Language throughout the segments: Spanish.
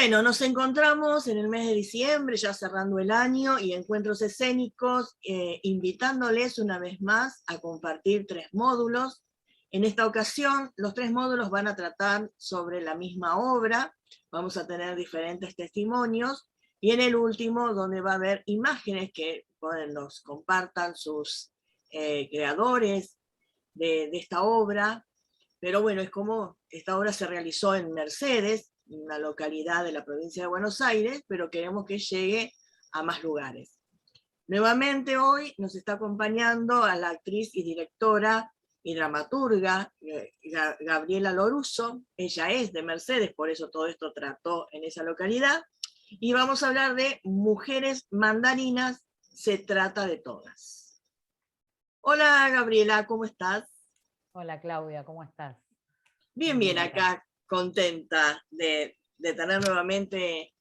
Bueno, nos encontramos en el mes de diciembre, ya cerrando el año, y encuentros escénicos, invitándoles una vez más a compartir 3 módulos. En esta ocasión, los 3 módulos van a tratar sobre la misma obra, vamos a tener diferentes testimonios, y en el último, donde va a haber imágenes que nos compartan sus creadores de esta obra. Pero bueno, es como esta obra se realizó en Mercedes, una localidad de la provincia de Buenos Aires, pero queremos que llegue a más lugares. Nuevamente hoy nos está acompañando a la actriz y directora y dramaturga Gabriela Lorusso. Ella es de Mercedes, por eso todo esto trató en esa localidad. Y vamos a hablar de Mujeres Mandarinas, se trata de todas. Hola Gabriela, ¿cómo estás? Hola Claudia, ¿cómo estás? Bien, Buen bien, día. acá contenta de tener nuevamente,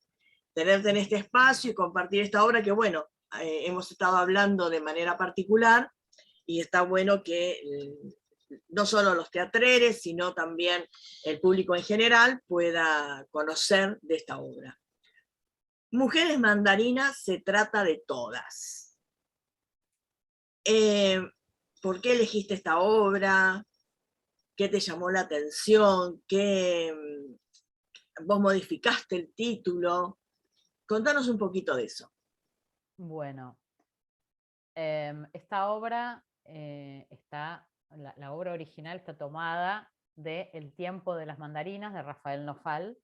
tenerte en este espacio y compartir esta obra que, bueno, hemos estado hablando de manera particular y está bueno que no solo los teatreros, sino también el público en general pueda conocer de esta obra. Mujeres Mandarinas, se trata de todas. ¿Por qué elegiste esta obra? ¿Qué te llamó la atención? ¿Vos modificaste el título? Contanos un poquito de eso. Bueno, esta obra la obra original está tomada de El tiempo de las mandarinas de Rafael Nofal.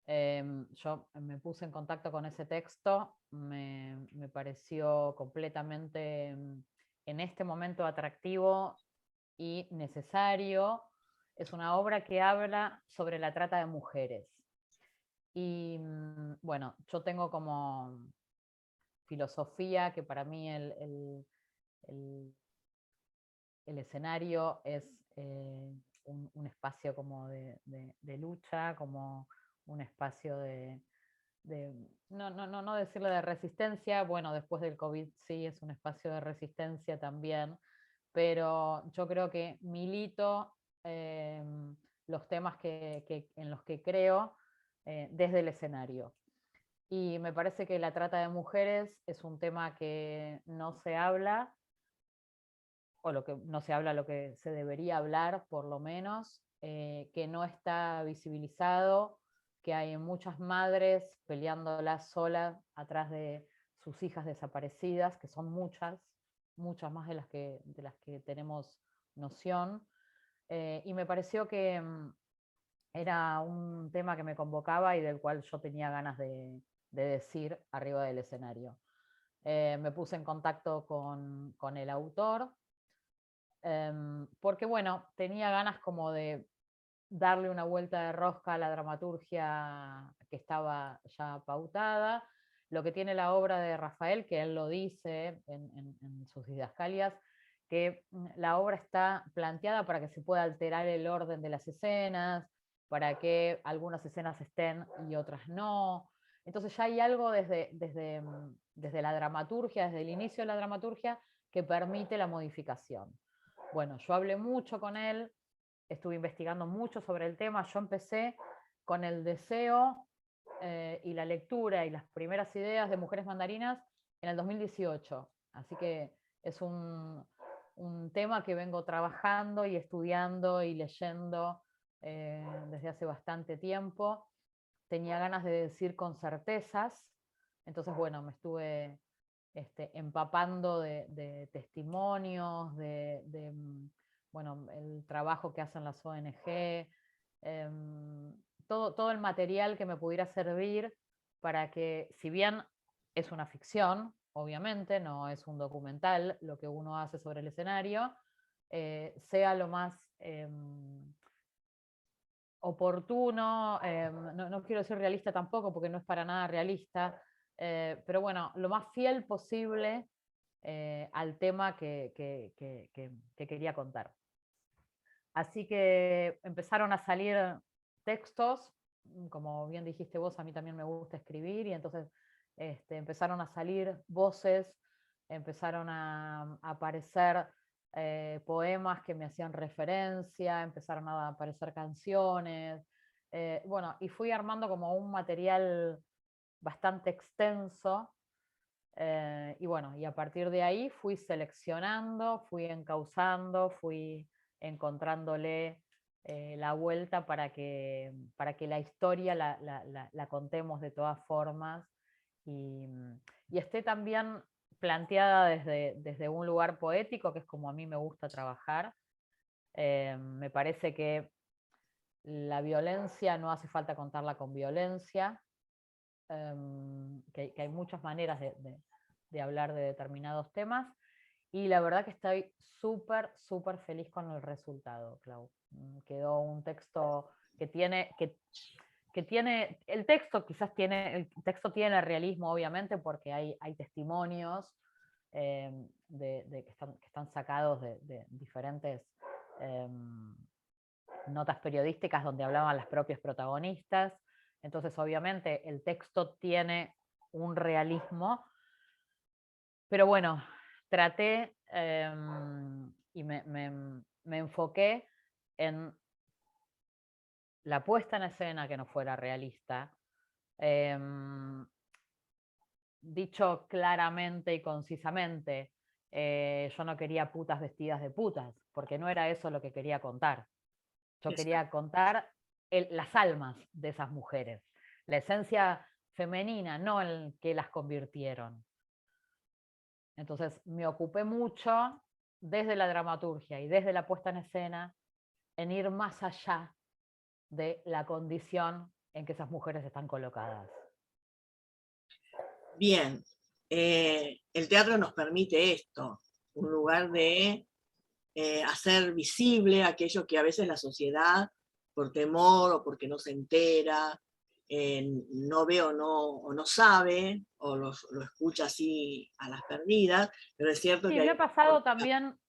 Yo me puse en contacto con ese texto, me pareció completamente en este momento atractivo y necesario. Es una obra que habla sobre la trata de mujeres. Y bueno, yo tengo como filosofía que para mí el, el escenario es un espacio como de lucha, como un espacio no decirle de resistencia, bueno, después del COVID sí es un espacio de resistencia también, pero yo creo que milito los temas en los que creo desde el escenario. Y me parece que la trata de mujeres es un tema que no se habla, o lo que no se habla, lo que se debería hablar por lo menos, que no está visibilizado, que hay muchas madres peleándolas solas atrás de sus hijas desaparecidas, que son muchas, muchas más de las que tenemos noción. Y me pareció que era un tema que me convocaba y del cual yo tenía ganas de decir arriba del escenario. Me puse en contacto con el autor, porque bueno, tenía ganas como de darle una vuelta de rosca a la dramaturgia que estaba ya pautada. Lo que tiene la obra de Rafael, que él lo dice en sus didascalias, que la obra está planteada para que se pueda alterar el orden de las escenas, para que algunas escenas estén y otras no. Entonces ya hay algo desde la dramaturgia, desde el inicio de la dramaturgia, que permite la modificación. Bueno, yo hablé mucho con él, estuve investigando mucho sobre el tema. Yo empecé con el deseo y la lectura y las primeras ideas de Mujeres Mandarinas en el 2018. Así que es un tema que vengo trabajando y estudiando y leyendo desde hace bastante tiempo. Tenía ganas de decir con certezas, entonces bueno, me estuve empapando de testimonios, bueno, el trabajo que hacen las ONG, todo el material que me pudiera servir para que, si bien es una ficción, obviamente, no es un documental lo que uno hace sobre el escenario, sea lo más oportuno, no quiero decir realista tampoco, porque no es para nada realista, pero bueno, lo más fiel posible al tema que quería contar. Así que empezaron a salir textos, como bien dijiste vos, a mí también me gusta escribir, y entonces empezaron a salir voces, empezaron a aparecer poemas que me hacían referencia, empezaron a aparecer canciones, Bueno, y fui armando como un material bastante extenso. Y bueno, y a partir de ahí fui seleccionando, fui encauzando, fui encontrándole la vuelta para que la historia la contemos de todas formas y esté también planteada desde un lugar poético, que es como a mí me gusta trabajar. Me parece que la violencia no hace falta contarla con violencia, que hay muchas maneras de hablar de determinados temas, y la verdad que estoy súper, súper feliz con el resultado, Clau. Quedó un texto que tiene, el texto quizás tiene, el texto tiene realismo, obviamente, porque hay testimonios que están sacados de diferentes notas periodísticas donde hablaban las propias protagonistas. Entonces, obviamente, el texto tiene un realismo, pero bueno, traté y me enfoqué en la puesta en escena que no fuera realista. Dicho claramente y concisamente, yo no quería putas vestidas de putas, porque no era eso lo que quería contar. Yo quería contar las almas de esas mujeres, la esencia femenina, no el que las convirtieron. Entonces me ocupé mucho desde la dramaturgia y desde la puesta en escena en ir más allá de la condición en que esas mujeres están colocadas. Bien, el teatro nos permite esto, un lugar de hacer visible aquello que a veces la sociedad, por temor o porque no se entera, no ve o no sabe, o lo escucha así a las perdidas, pero es cierto Sí, que me hay... ha pasado también,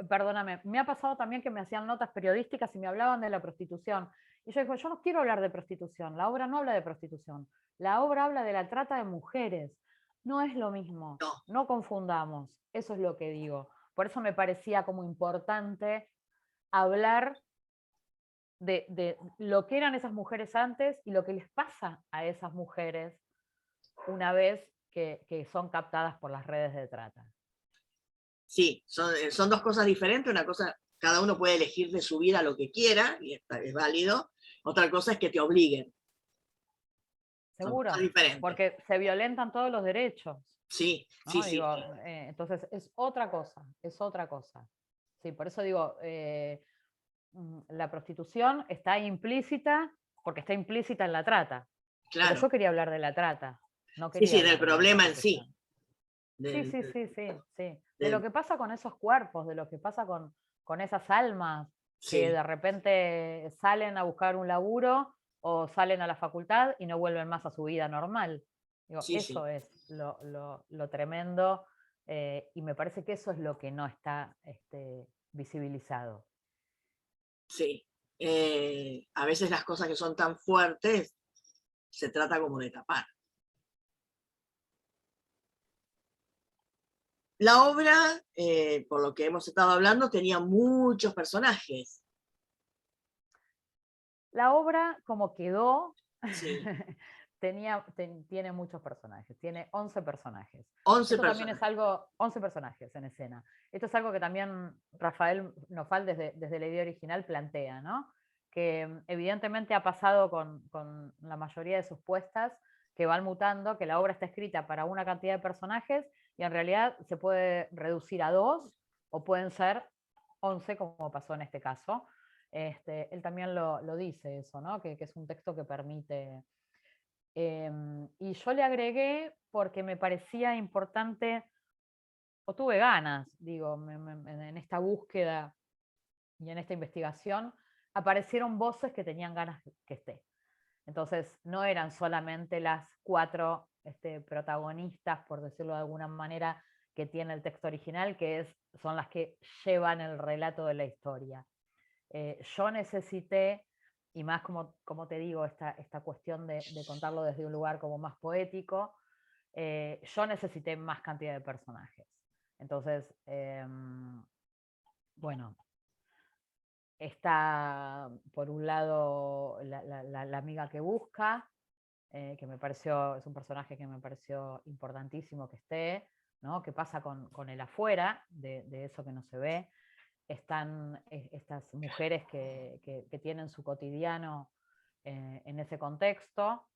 perdóname, me ha pasado también que me hacían notas periodísticas y me hablaban de la prostitución. Y yo digo, yo no quiero hablar de prostitución, la obra no habla de prostitución, la obra habla de la trata de mujeres. No es lo mismo, No, no confundamos, eso es lo que digo. Por eso me parecía como importante hablar de lo que eran esas mujeres antes y lo que les pasa a esas mujeres una vez que son captadas por las redes de trata. sí, son dos cosas diferentes, una cosa, cada uno puede elegir de su vida lo que quiera, y es válido, otra cosa es que te obliguen, son cosas Seguro, diferentes. porque se violentan todos los derechos, Sí, sí, ¿no? sí, Digo, sí. entonces es otra cosa, es otra cosa. Sí, por eso digo, la prostitución está implícita porque está implícita en la trata, pero Claro. yo quería hablar de la trata, no Sí, quería sí, del hablar de la problema en sí. prostitución. Sí, sí, sí, sí, sí. De lo Del- que pasa con esos cuerpos, de lo que pasa con esas almas que sí, de repente salen a buscar un laburo o salen a la facultad y no vuelven más a su vida normal. Digo, sí, sí, eso es lo tremendo y me parece que eso es lo que no está visibilizado. sí. A veces las cosas que son tan fuertes se trata como de tapar. La obra, por lo que hemos estado hablando, tenía muchos personajes. La obra, como quedó, Sí, tiene muchos personajes, tiene 11 personajes. 11 Esto también es personajes. algo, 11 personajes en escena. Esto es algo que también Rafael Nofal desde la idea original plantea, ¿no? Que evidentemente ha pasado con la mayoría de sus puestas, que van mutando, que la obra está escrita para una cantidad de personajes y en realidad se puede reducir a 2 o pueden ser 11 como pasó en este caso. Él también lo dice eso, ¿no? Que es un texto que permite. Y yo le agregué porque me parecía importante, o tuve ganas, digo, en esta búsqueda y en esta investigación, aparecieron voces que tenían ganas que esté. Entonces, no eran solamente las 4 protagonistas, por decirlo de alguna manera, que tiene el texto original, son las que llevan el relato de la historia. Yo necesité, y más como te digo, esta cuestión de contarlo desde un lugar como más poético, yo necesité más cantidad de personajes. Entonces, bueno, Está, por un lado, la amiga que busca, que me pareció, es un personaje que me pareció importantísimo que esté, ¿no? ¿Qué pasa con el afuera de eso que no se ve? Están estas mujeres que tienen su cotidiano en ese contexto.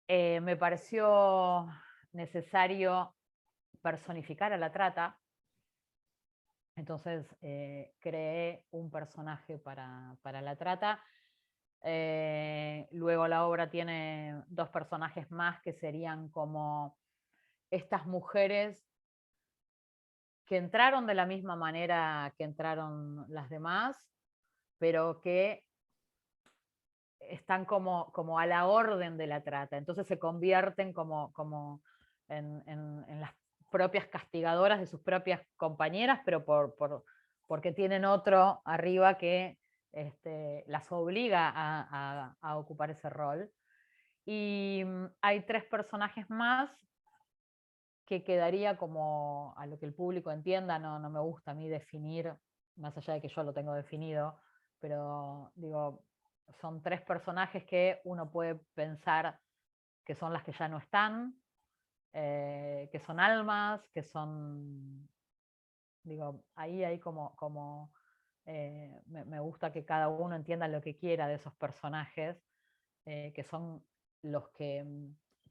Me pareció necesario personificar a la trata, entonces creé un personaje para la trata. Luego la obra tiene dos personajes más que serían como estas mujeres que entraron de la misma manera que entraron las demás, pero que están como a la orden de la trata. Entonces se convierten como en las propias castigadoras de sus propias compañeras, pero porque tienen otro arriba que las obliga a ocupar ese rol. Y hay tres personajes más que quedaría como a lo que el público entienda. No me gusta a mí definir, más allá de que yo lo tengo definido, pero digo, son tres personajes que uno puede pensar que son las que ya no están, que son almas, que son, digo, ahí hay como me gusta que cada uno entienda lo que quiera de esos personajes, que son los que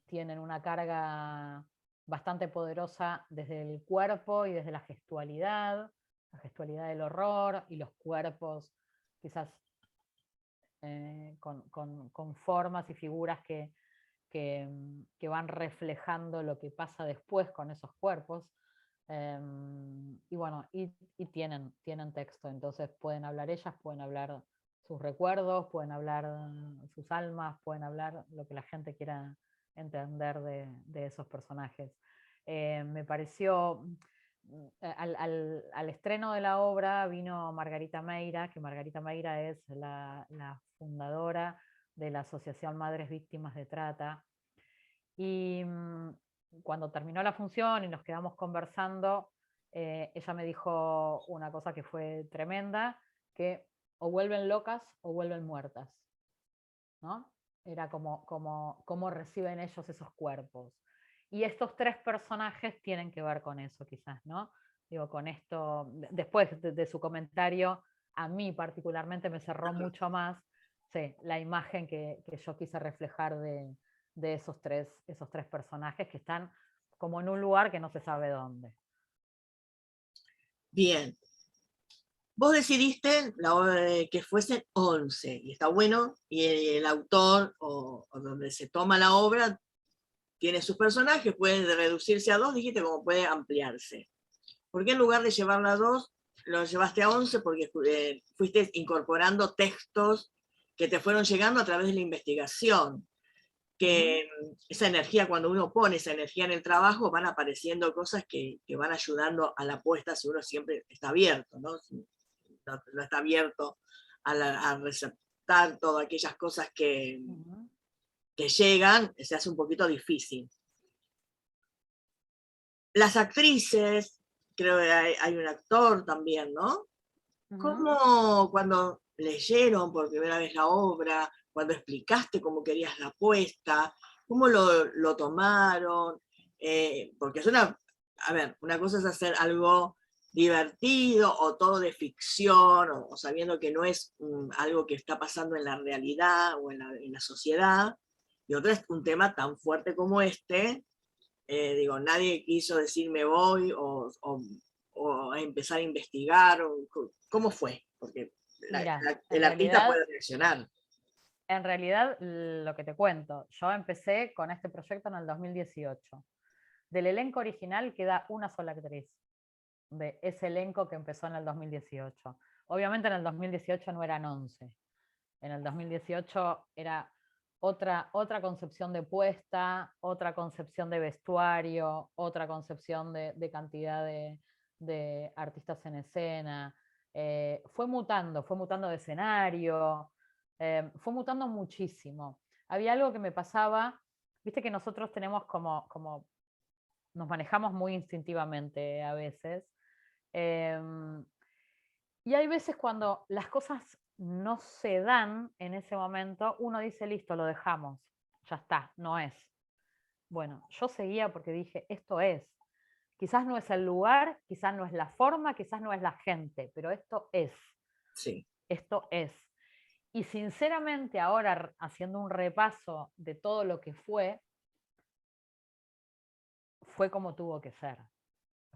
tienen una carga bastante poderosa desde el cuerpo y desde la gestualidad del horror, y los cuerpos quizás con formas y figuras que van reflejando lo que pasa después con esos cuerpos. Y bueno, y tienen texto, entonces pueden hablar ellas, pueden hablar sus recuerdos, pueden hablar sus almas, pueden hablar lo que la gente quiera entender de esos personajes. Me pareció, al estreno de la obra vino Margarita Meira, que Margarita Meira es la fundadora de la Asociación Madres Víctimas de Trata, y cuando terminó la función y nos quedamos conversando, ella me dijo una cosa que fue tremenda, que o vuelven locas o vuelven muertas, ¿no? Era como reciben ellos esos cuerpos. Y estos tres personajes tienen que ver con eso, quizás, ¿no? Digo, con esto, después de su comentario, a mí particularmente me cerró mucho más, sí, la imagen que yo quise reflejar de esos tres personajes que están como en un lugar que no se sabe dónde. Bien. Vos decidiste que fuesen 11, y está bueno, y el autor o donde se toma la obra tiene sus personajes, pueden reducirse a 2, dijiste, como puede ampliarse. ¿Por qué en lugar de llevarla a 2, lo llevaste a 11? Porque fuiste incorporando textos que te fueron llegando a través de la investigación. Que esa energía, cuando uno pone esa energía en el trabajo, van apareciendo cosas que van ayudando a la apuesta si uno siempre está abierto, ¿no? Si no está abierto a receptar todas aquellas cosas que llegan, se hace un poquito difícil. Las actrices, creo que hay un actor también, ¿no? ¿Cómo cuando leyeron por primera vez la obra, cuando explicaste cómo querías la apuesta, cómo lo tomaron? Porque es a ver, una cosa es hacer algo divertido o todo de ficción, o sabiendo que no es algo que está pasando en la realidad o en la sociedad, y otra es un tema tan fuerte como este. Digo, nadie quiso decir me voy o a empezar a investigar, ¿cómo fue? Porque Mira, el artista puede reaccionar. en realidad, lo que te cuento, yo empecé con este proyecto en el 2018. Del elenco original queda una sola actriz, de ese elenco que empezó en el 2018. Obviamente en el 2018 no eran 11. En el 2018 era otra concepción de puesta, otra concepción de vestuario, otra concepción de cantidad de artistas en escena. Fue mutando de escenario, fue mutando muchísimo. Había algo que me pasaba, viste que nosotros tenemos como nos manejamos muy instintivamente a veces. Y hay veces cuando las cosas no se dan en ese momento, uno dice, listo, lo dejamos, ya está, no es. Bueno, yo seguía porque dije, esto es. Quizás no es el lugar, quizás no es la forma, quizás no es la gente, pero esto es. Sí, Esto es. Y sinceramente ahora, haciendo un repaso de todo lo que fue como tuvo que ser.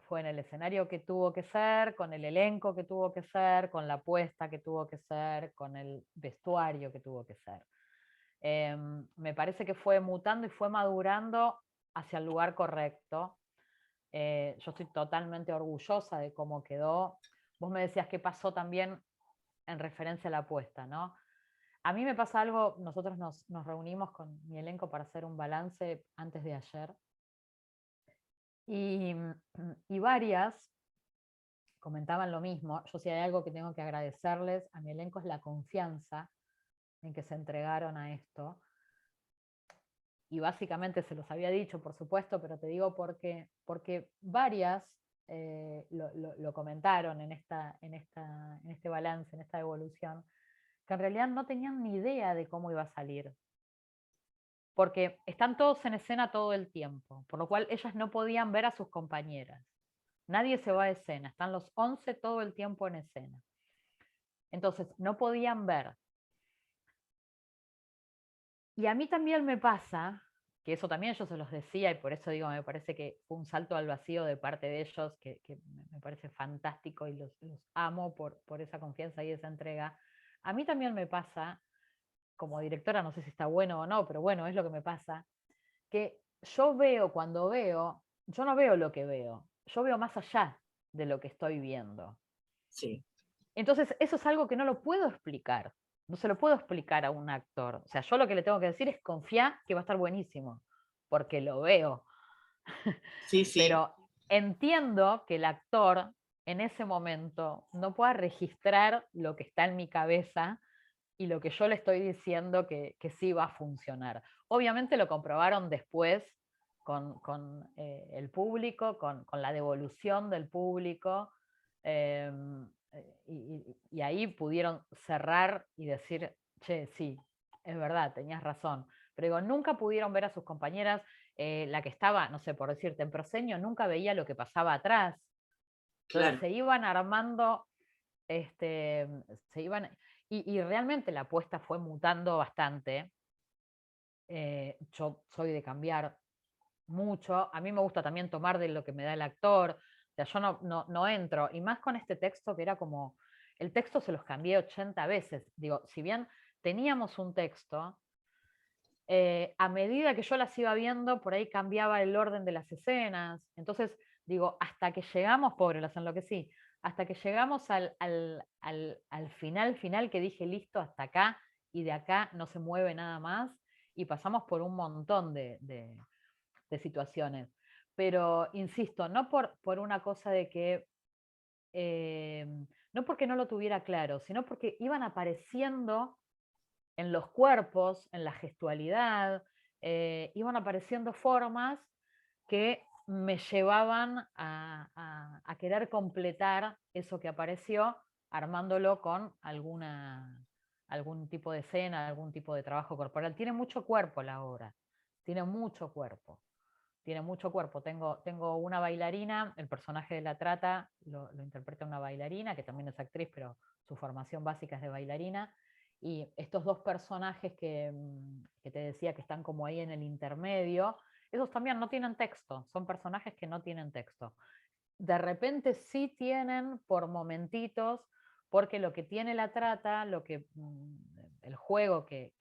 Fue en el escenario que tuvo que ser, con el elenco que tuvo que ser, con la puesta que tuvo que ser, con el vestuario que tuvo que ser. Me parece que fue mutando y fue madurando hacia el lugar correcto. Yo estoy totalmente orgullosa de cómo quedó. Vos me decías qué pasó también en referencia a la apuesta, ¿no? A mí me pasa algo, nosotros nos reunimos con mi elenco para hacer un balance antes de ayer y, y varias comentaban lo mismo. Yo si hay algo que tengo que agradecerles a mi elenco es la confianza en que se entregaron a esto. Y básicamente se los había dicho, por supuesto, pero te digo porque varias lo comentaron en este balance, en esta evolución, que en realidad no tenían ni idea de cómo iba a salir. Porque están todos en escena todo el tiempo, por lo cual ellas no podían ver a sus compañeras. Nadie se va a escena, están los 11 todo el tiempo en escena. Entonces, no podían ver. Y a mí también me pasa, que eso también yo se los decía, y por eso digo, me parece que fue un salto al vacío de parte de ellos, que me parece fantástico y los amo por esa confianza y esa entrega. A mí también me pasa, como directora, no sé si está bueno o no, pero bueno, es lo que me pasa, que yo veo, cuando veo, yo no veo lo que veo, yo veo más allá de lo que estoy viendo. sí. Entonces, eso es algo que no lo puedo explicar. No se lo puedo explicar a un actor. O sea, yo lo que le tengo que decir es confiar que va a estar buenísimo, porque lo veo. Sí, sí, Pero entiendo que el actor en ese momento no pueda registrar lo que está en mi cabeza y lo que yo le estoy diciendo que sí va a funcionar. Obviamente lo comprobaron después con el público, con la devolución del público, eh, y ahí pudieron cerrar y decir, che, sí, es verdad, tenías razón. Pero digo, nunca pudieron ver a sus compañeras, la que estaba, no sé, por decirte, en proscenio, nunca veía lo que pasaba atrás. Entonces claro. se iban armando, este, se iban, y realmente la apuesta fue mutando bastante. Yo soy de cambiar mucho. A mí me gusta también tomar de lo que me da el actor. O sea, yo no entro. Y más con este texto que era como, el texto se los cambié 80 veces. Digo, si bien teníamos un texto, a medida que yo las iba viendo, por ahí cambiaba el orden de las escenas. Entonces, digo, hasta que llegamos, pobre, las enloquecí, hasta que llegamos al final que dije, listo, hasta acá, y de acá no se mueve nada más, y pasamos por un montón de situaciones. Pero, insisto, no por una cosa de que, eh, no porque no lo tuviera claro, sino porque iban apareciendo en los cuerpos, en la gestualidad, iban apareciendo formas que me llevaban a querer completar eso que apareció, armándolo con algún tipo de escena, algún tipo de trabajo corporal. Tiene mucho cuerpo la obra, tiene mucho cuerpo. Tiene mucho cuerpo. Tengo una bailarina, el personaje de la trata lo interpreta una bailarina, que también es actriz, pero su formación básica es de bailarina. Y estos dos personajes que te decía que están como ahí en el intermedio, esos también no tienen texto, son personajes que no tienen texto. De repente sí tienen por momentitos, porque lo que tiene la trata, el juego que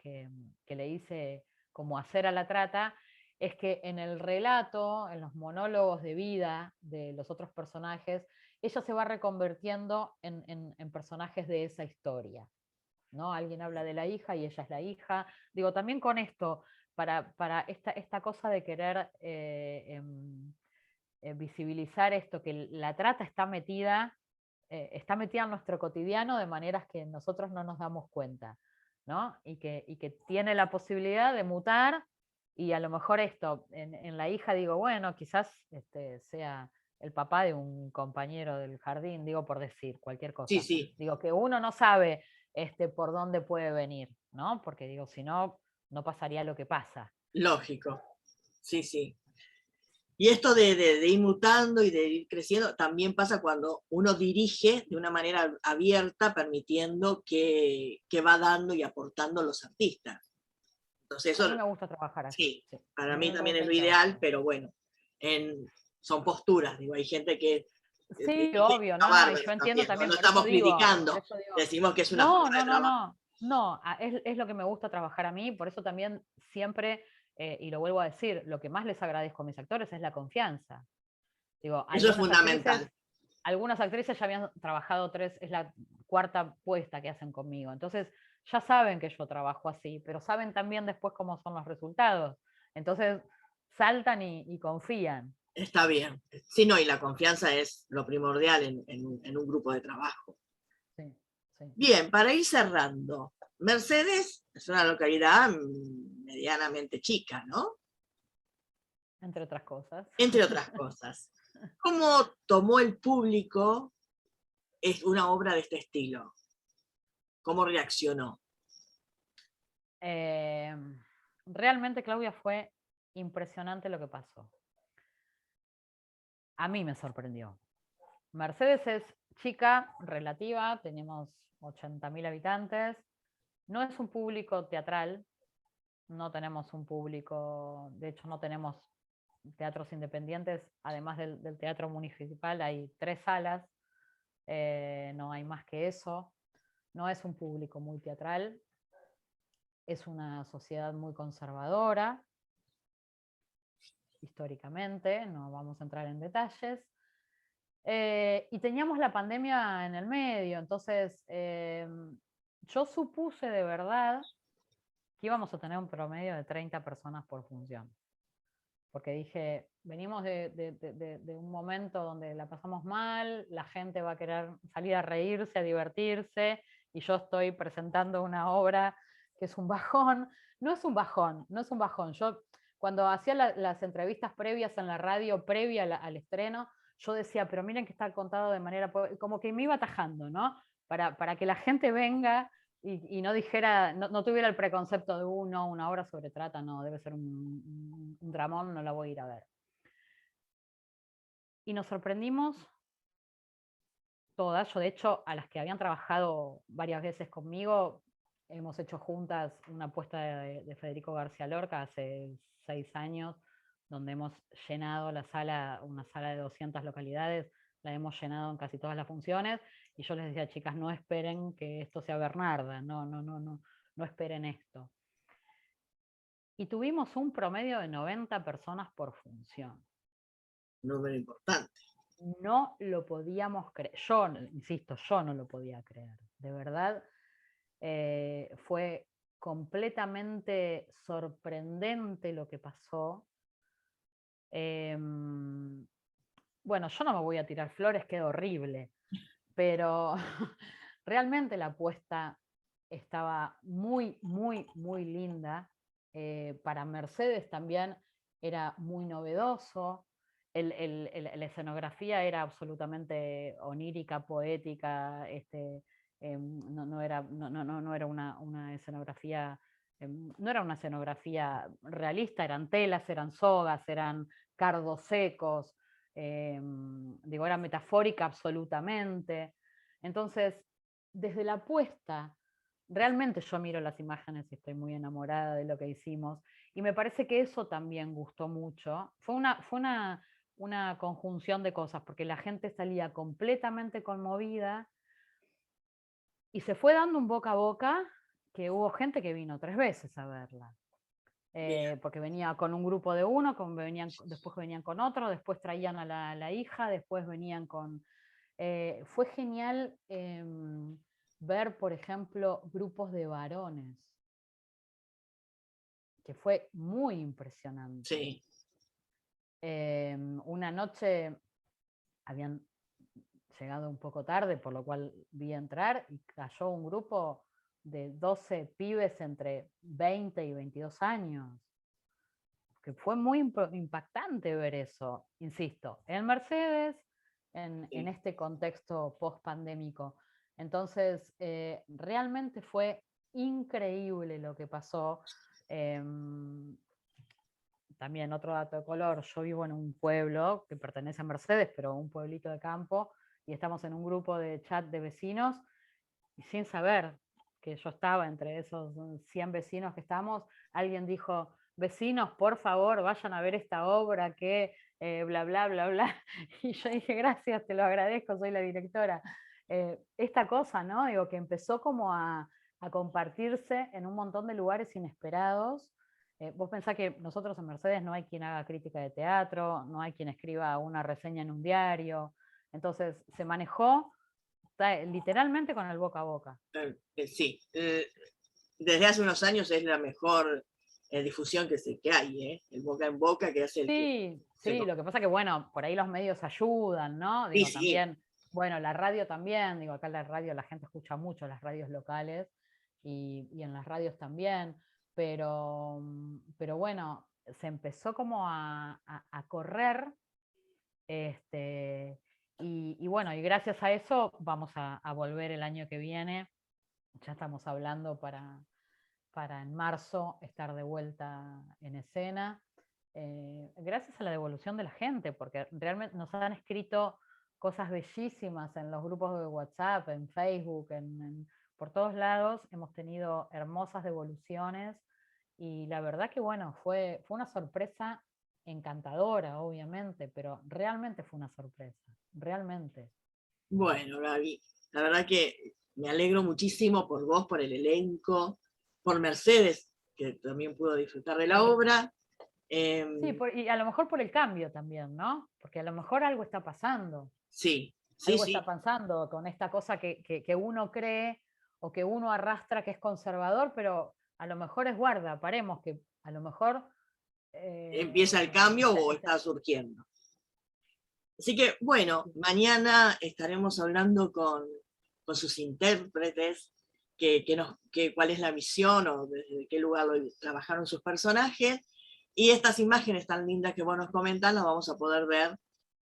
le hice como hacer a la trata, es que en el relato, en los monólogos de vida de los otros personajes, ella se va reconvirtiendo en personajes de esa historia. ¿No? Alguien habla de la hija y ella es la hija. Digo, también con esto, para esta cosa de querer visibilizar esto, que la trata está metida en nuestro cotidiano de maneras que nosotros no nos damos cuenta, ¿no? Y que tiene la posibilidad de mutar, y a lo mejor esto, en la hija digo, bueno, quizás sea el papá de un compañero del jardín, digo por decir cualquier Sí, cosa. sí, Digo que uno no sabe por dónde puede venir, ¿no? Porque digo, si no, no pasaría lo que pasa. lógico. Sí, sí. Y esto de ir mutando y de ir creciendo también pasa cuando uno dirige de una manera abierta, permitiendo que va dando y aportando los artistas. Entonces A eso, mí me gusta trabajar así. sí, Sí. A para mí mí me también es gusta lo ir ideal, trabajando. pero bueno, son posturas, digo, hay gente que Sí, dirige obvio, está no, no, y bárbaro yo entiendo también, también, no estamos por criticando, eso digo, decimos que es una no, forma no, de no, trabajo. no, no, es lo que me gusta trabajar a mí, por eso también siempre, y lo vuelvo a decir, lo que más les agradezco a mis actores es la confianza. Digo, Eso es fundamental. algunas actrices ya habían trabajado es la cuarta puesta que hacen conmigo, entonces ya saben que yo trabajo así, pero saben también después cómo son los resultados, entonces saltan y confían. Está bien. Sí, no, y la confianza es lo primordial en un grupo de trabajo. Sí, sí. Bien, para ir cerrando, Mercedes es una localidad medianamente chica, ¿no? Entre otras cosas. Entre otras cosas. ¿Cómo tomó el público una obra de este estilo? ¿Cómo reaccionó? Eh, realmente, Claudia, fue impresionante lo que pasó. A mí me sorprendió. Mercedes es chica, relativa, tenemos 80.000 habitantes. No es un público teatral, no tenemos un público, de hecho no tenemos teatros independientes, además del teatro municipal hay 3 salas, no hay más que eso. No es un público muy teatral, es una sociedad muy conservadora, históricamente, no vamos a entrar en detalles. Y teníamos la pandemia en el medio, entonces yo supuse de verdad que íbamos a tener un promedio de 30 personas por función. Porque dije, venimos de un momento donde la pasamos mal, la gente va a querer salir a reírse, a divertirse, y yo estoy presentando una obra que es un bajón. No es un bajón, no es un bajón. Yo cuando hacía las entrevistas previas en la radio, previa al estreno, yo decía, pero miren que está contado de manera, como que me iba atajando, ¿no? Para que la gente venga y no dijera, no tuviera el preconcepto de una obra sobre trata, no, debe ser un dramón, no la voy a ir a ver. Y nos sorprendimos todas, yo de hecho a las que habían trabajado varias veces conmigo, hemos hecho juntas una apuesta de Federico García Lorca hace 6 años, donde hemos llenado una sala de 200 localidades, la hemos llenado en casi todas las funciones, y yo les decía, chicas, no esperen que esto sea Bernarda, no esperen esto. Y tuvimos un promedio de 90 personas por función. Un número importante. No lo podíamos creer. Yo, insisto, yo no lo podía creer. De verdad, fue completamente sorprendente lo que pasó. Bueno, yo no me voy a tirar flores, quedó horrible, pero realmente la apuesta estaba muy, muy, muy linda. Para Mercedes también era muy novedoso. La escenografía era absolutamente onírica, poética, no era una escenografía, no era una escenografía realista, eran telas, eran sogas, eran cardos secos, digo, era metafórica absolutamente. Entonces, desde la apuesta, realmente yo miro las imágenes y estoy muy enamorada de lo que hicimos, y me parece que eso también gustó mucho. Fue una conjunción de cosas, porque la gente salía completamente conmovida y se fue dando un boca a boca que hubo gente que vino 3 veces a verla. Porque venía con un grupo de uno, después venían con otro, después traían a la hija, después venían con... fue genial ver, por ejemplo, grupos de varones, que fue muy impresionante. Sí. Una noche habían llegado un poco tarde, por lo cual vi entrar y cayó un grupo de 12 pibes entre 20 y 22 años. que fue muy impactante ver eso, insisto, en Mercedes, en este contexto post-pandémico. Entonces, realmente fue increíble lo que pasó. También otro dato de color, yo vivo en un pueblo que pertenece a Mercedes, pero un pueblito de campo, y estamos en un grupo de chat de vecinos, y sin saber que yo estaba entre esos 100 vecinos que estamos, alguien dijo, vecinos, por favor, vayan a ver esta obra que bla, bla, bla, bla. Y yo dije, gracias, te lo agradezco, soy la directora. Esta cosa, ¿no? Digo, que empezó como a compartirse en un montón de lugares inesperados. Vos pensás que nosotros en Mercedes no hay quien haga crítica de teatro, no hay quien escriba una reseña en un diario. Entonces se manejó literalmente con el boca a boca. Sí, desde hace unos años es la mejor difusión que hay, el boca en boca que hace el que... Sí, sí, lo que pasa que, bueno, por ahí los medios ayudan, ¿no? Sí, Digo, sí. también, bueno, la radio también, digo, acá en la radio la gente escucha mucho las radios locales y en las radios también, pero bueno, se empezó como a correr, y bueno, y gracias a eso vamos a volver el año que viene, ya estamos hablando para en marzo estar de vuelta en escena. Gracias a la devolución de la gente, porque realmente nos han escrito cosas bellísimas en los grupos de WhatsApp, en Facebook, por todos lados. Hemos tenido hermosas devoluciones y la verdad que bueno, fue una sorpresa encantadora, obviamente, pero realmente fue una sorpresa, realmente. Bueno, Gaby, la verdad que me alegro muchísimo por vos, por el elenco, por Mercedes, que también pudo disfrutar de la obra. Sí, y a lo mejor por el cambio también, ¿no? Porque a lo mejor algo está pasando. Sí, sí, Algo sí. está pasando con esta cosa que uno cree o que uno arrastra que es conservador, pero a lo mejor es guarda, paremos, que a lo mejor... Empieza el cambio o está surgiendo. Así que, bueno, mañana estaremos hablando con sus intérpretes, cuál es la misión o desde qué lugar trabajaron sus personajes. Y estas imágenes tan lindas que vos nos comentas las vamos a poder ver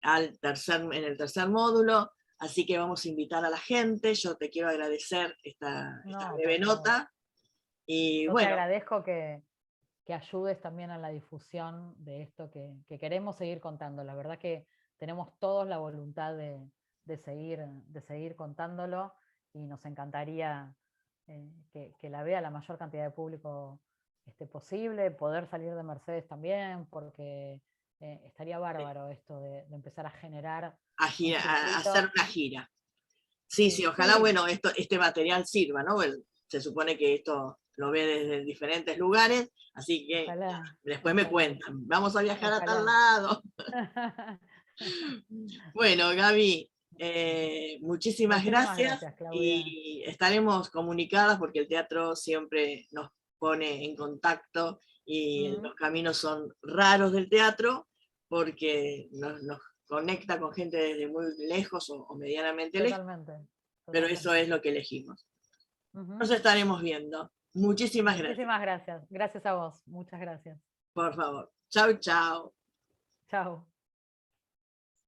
en el tercer módulo. Así que vamos a invitar a la gente. Yo te quiero agradecer esta No, breve por favor. nota. Y Yo te bueno, agradezco que ayudes también a la difusión de esto que queremos seguir contando. La verdad que tenemos todos la voluntad de seguir contándolo y nos encantaría que la vea la mayor cantidad de público posible, poder salir de Mercedes también, porque estaría bárbaro esto de empezar a generar un a hacer circuito. una gira. Sí, sí, Sí, ojalá, sí, bueno, este material sirva, ¿no? Se supone que esto lo ve desde diferentes lugares, así que ojalá, después me ojalá, cuentan, vamos a viajar a tal ojalá. lado. Bueno, Gaby, muchísimas Muchísimas gracias gracias, Claudia. y estaremos comunicadas porque el teatro siempre nos pone en contacto y Mm, los caminos son raros del teatro porque nos conecta con gente desde muy lejos o medianamente lejos, totalmente, pero eso es totalmente. lo que elegimos. Ujú. Nos estaremos viendo. Muchísimas gracias. Muchísimas gracias. Gracias a vos. Muchas gracias. Por favor. Chau, chau. Chao.